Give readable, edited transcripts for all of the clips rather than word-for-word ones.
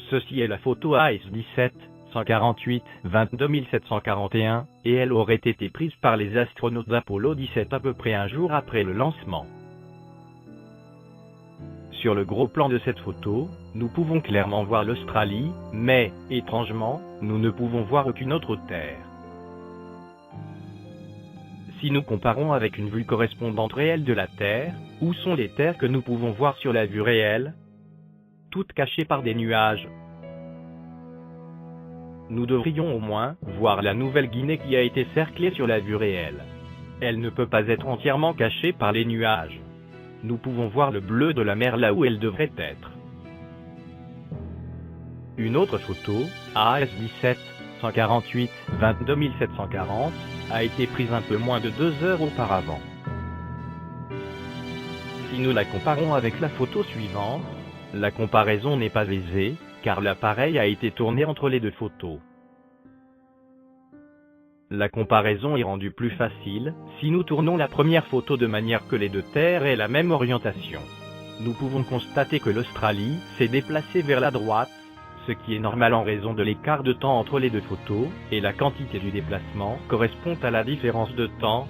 Ceci est la photo AS17 148 22741, et elle aurait été prise par les astronautes d'Apollo 17 à peu près un jour après le lancement. Sur le gros plan de cette photo, nous pouvons clairement voir l'Australie, mais, étrangement, nous ne pouvons voir aucune autre Terre. Si nous comparons avec une vue correspondante réelle de la Terre, où sont les terres que nous pouvons voir sur la vue réelle? Toutes cachées par des nuages. Nous devrions au moins voir la Nouvelle-Guinée qui a été cerclée sur la vue réelle. Elle ne peut pas être entièrement cachée par les nuages. Nous pouvons voir le bleu de la mer là où elle devrait être. Une autre photo, AS17 148 22740, a été prise un peu moins de 2 heures auparavant. Si nous la comparons avec la photo suivante, la comparaison n'est pas aisée, car l'appareil a été tourné entre les deux photos. La comparaison est rendue plus facile si nous tournons la première photo de manière que les deux terres aient la même orientation. Nous pouvons constater que l'Australie s'est déplacée vers la droite, ce qui est normal en raison de l'écart de temps entre les deux photos, et la quantité du déplacement correspond à la différence de temps.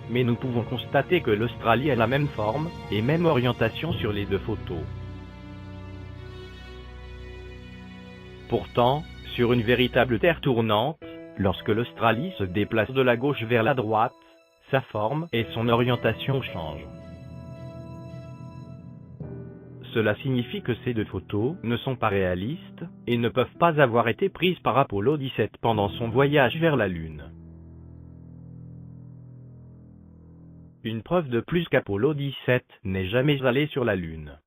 Mais nous pouvons constater que l'Australie a la même forme et même orientation sur les deux photos. Pourtant, sur une véritable Terre tournante, lorsque l'Australie se déplace de la gauche vers la droite, sa forme et son orientation changent. Cela signifie que ces deux photos ne sont pas réalistes et ne peuvent pas avoir été prises par Apollo 17 pendant son voyage vers la Lune. Une preuve de plus qu'Apollo 17 n'est jamais allé sur la Lune.